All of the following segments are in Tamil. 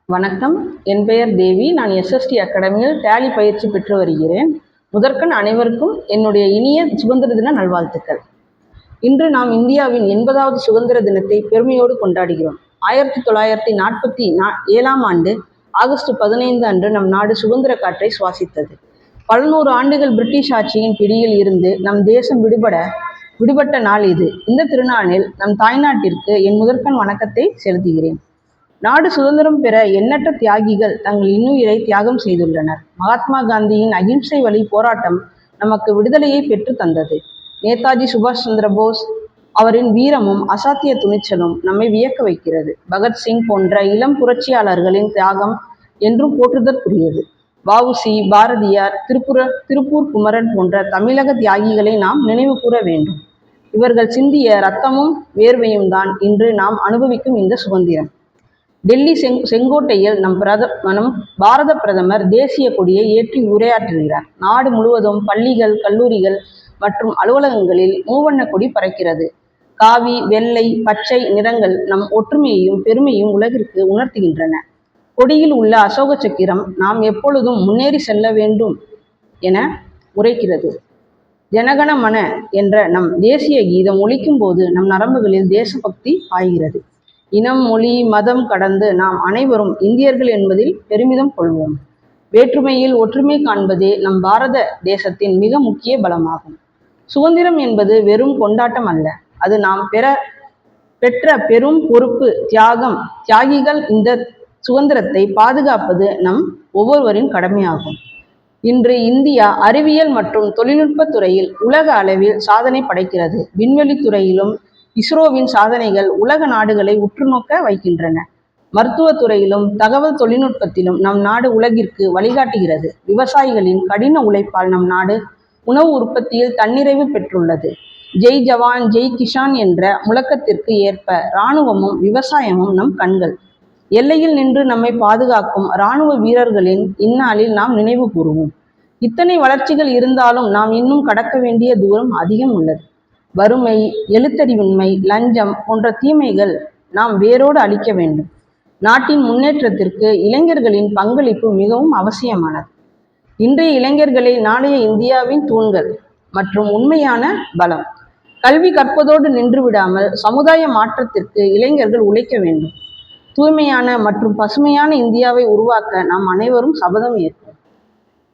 வணக்கம். என் பெயர் தேவி. நான் எஸ்எஸ்டி அகாடமியில் டேலி பயிற்சி பெற்று வருகிறேன். முதற்கண் அனைவருக்கும் என்னுடைய இனிய சுதந்திர தின நல்வாழ்த்துக்கள். இன்று நாம் இந்தியாவின் 80வது சுதந்திர தினத்தை பெருமையோடு கொண்டாடுகிறோம். 1947ஆம் ஆண்டு ஆகஸ்ட் 15 அன்று நம் நாடு சுதந்திர காற்றை சுவாசித்தது. பல நூறு ஆண்டுகள் பிரிட்டிஷ் ஆட்சியின் பிடியில் இருந்து நம் தேசம் விடுபட்ட நாள் இது. இந்த திருநாளில் நம் தாய்நாட்டிற்கு என் முதற்கண் வணக்கத்தை செலுத்துகிறேன். நாடு சுதந்திரம் பெற எண்ணற்ற தியாகிகள் தங்கள் இன்னுயிரை தியாகம் செய்துள்ளனர். மகாத்மா காந்தியின் அகிம்சை வழி போராட்டம் நமக்கு விடுதலையை பெற்று தந்தது. நேதாஜி சுபாஷ் சந்திர போஸ் அவரின் வீரமும் அசாத்திய துணிச்சலும் நம்மை வியக்க வைக்கிறது. பகத்சிங் போன்ற இளம் புரட்சியாளர்களின் தியாகம் என்றும் போற்றுதற்குரியது. வ.உ.சி., பாரதியார், திருப்பூர் குமரன் போன்ற தமிழக தியாகிகளை நாம் நினைவு கூற வேண்டும். இவர்கள் சிந்திய இரத்தமும் வேர்வையும் தான் இன்று நாம் அனுபவிக்கும் இந்த சுதந்திரம். டெல்லி செங்கோட்டையில் நம் பாரத பிரதமர் தேசிய கொடியை ஏற்றி உரையாற்றுகிறார். நாடு முழுவதும் பள்ளிகள், கல்லூரிகள் மற்றும் அலுவலகங்களில் மூவண்ண கொடி பறக்கிறது. காவி, வெள்ளை, பச்சை நிறங்கள் நம் ஒற்றுமையையும் பெருமையும் உலகிற்கு உணர்த்துகின்றன. கொடியில் உள்ள அசோக சக்கரம் நாம் எப்பொழுதும் முன்னேறி செல்ல வேண்டும் என உரைக்கிறது. ஜனகண மன என்ற நம் தேசிய கீதம் ஒலிக்கும் போது நம் நரம்புகளில் தேசபக்தி பாய்கிறது. இனம், மொழி, மதம் கடந்து நாம் அனைவரும் இந்தியர்கள் என்பதில் பெருமிதம் கொள்வோம். வேற்றுமையில் ஒற்றுமை காண்பதே நம் பாரத தேசத்தின் மிக முக்கிய பலமாகும். சுதந்திரம் என்பது வெறும் கொண்டாட்டம் அல்ல, அது நாம் பெற்ற பெரும் பொறுப்பு, தியாகிகள். இந்த சுதந்திரத்தை பாதுகாப்பது நம் ஒவ்வொருவரின் கடமையாகும். இன்று இந்தியா அறிவியல் மற்றும் தொழில்நுட்ப துறையில் உலக அளவில் சாதனை படைக்கிறது. விண்வெளி துறையிலும் இஸ்ரோவின் சாதனைகள் உலக நாடுகளை உற்றுநோக்க வைக்கின்றன. மருத்துவத்துறையிலும் தகவல் தொழில்நுட்பத்திலும் நம் நாடு உலகிற்கு வழிகாட்டுகிறது. விவசாயிகளின் கடின உழைப்பால் நம் நாடு உணவு உற்பத்தியில் தன்னிறைவு பெற்றுள்ளது. ஜெய் ஜவான் ஜெய் கிஷான் என்ற முழக்கத்திற்கு ஏற்ப இராணுவமும் விவசாயமும் நம் கண்கள். எல்லையில் நின்று நம்மை பாதுகாக்கும் இராணுவ வீரர்களின் இந்நாளில் நாம் நினைவு கூறுவோம். இத்தனை வளர்ச்சிகள் இருந்தாலும் நாம் இன்னும் கடக்க வேண்டிய தூரம் அதிகம் உள்ளது. வறுமை, எழுத்தறிவின்மை, லஞ்சம் போன்ற தீமைகள் நாம் வேரோடு அழிக்க வேண்டும். நாட்டின் முன்னேற்றத்திற்கு இளைஞர்களின் பங்களிப்பு மிகவும் அவசியமானது. இன்றைய இளைஞர்களை நாளைய இந்தியாவின் தூண்கள் மற்றும் உண்மையான பலம். கல்வி கற்பதோடு நின்று விடாமல் சமுதாய மாற்றத்திற்கு இளைஞர்கள் உழைக்க வேண்டும். தூய்மையான மற்றும் பசுமையான இந்தியாவை உருவாக்க நாம் அனைவரும் சபதம் ஏற்போம்.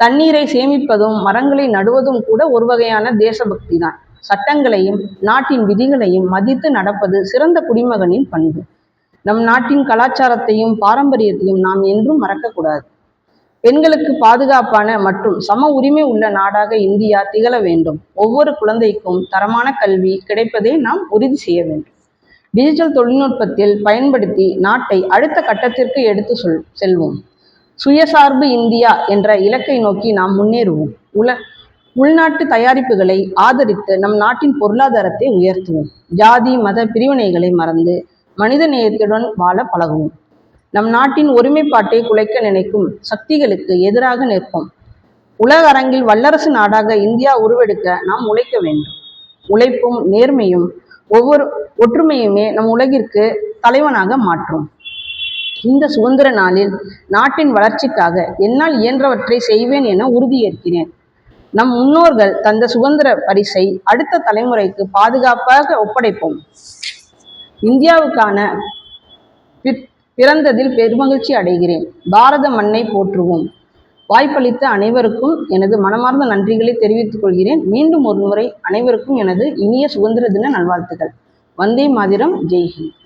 தண்ணீரை சேமிப்பதும் மரங்களை நடுவதும் கூட ஒரு வகையான தேசபக்தி தான். சட்டங்களையும் நாட்டின் விதிகளையும் மதித்து நடப்பது சிறந்த குடிமகனின் பண்பு. நம் நாட்டின் கலாச்சாரத்தையும் பாரம்பரியத்தையும் நாம் என்றும் மறக்கக்கூடாது. பெண்களுக்கு பாதுகாப்பான மற்றும் சம உரிமை உள்ள நாடாக இந்தியா திகழ வேண்டும். ஒவ்வொரு குழந்தைக்கும் தரமான கல்வி கிடைப்பதை நாம் உறுதி செய்ய வேண்டும். டிஜிட்டல் தொழில்நுட்பத்தில் பயன்படுத்தி நாட்டை அடுத்த கட்டத்திற்கு எடுத்து செல்வோம். சுயசார்பு இந்தியா என்ற இலக்கை நோக்கி நாம் முன்னேறுவோம். உள்நாட்டு தயாரிப்புகளை ஆதரித்து நம் நாட்டின் பொருளாதாரத்தை உயர்த்துவோம். ஜாதி மத பிரிவினைகளை மறந்து மனித நேயத்துடன் வாழ பழகுவோம். நம் நாட்டின் ஒருமைப்பாட்டை குலைக்க நினைக்கும் சக்திகளுக்கு எதிராக நிற்போம். உலக அரங்கில் வல்லரசு நாடாக இந்தியா உருவெடுக்க நாம் உழைக்க வேண்டும். உழைப்பும் நேர்மையும் ஒற்றுமையுமே நம் உலகிற்கு தலைவனாக மாற்றும். இந்த சுதந்திர நாளில் நாட்டின் வளர்ச்சிக்காக என்னால் இயன்றவற்றை செய்வேன் என உறுதியேற்கிறேன். நம் முன்னோர்கள் தந்த சுதந்திர பரிசை அடுத்த தலைமுறைக்கு பாதுகாப்பாக ஒப்படைப்போம். இந்தியாவுக்கான பிறந்ததில் பெருமகிழ்ச்சி அடைகிறேன். பாரத மண்ணை போற்றுவோம். வாய்ப்பளித்த அனைவருக்கும் எனது மனமார்ந்த நன்றிகளை தெரிவித்துக் கொள்கிறேன். மீண்டும் ஒரு முறை அனைவருக்கும் எனது இனிய சுதந்திர தின நல்வாழ்த்துக்கள். வந்தே மாதரம். ஜெய் ஹிந்த்.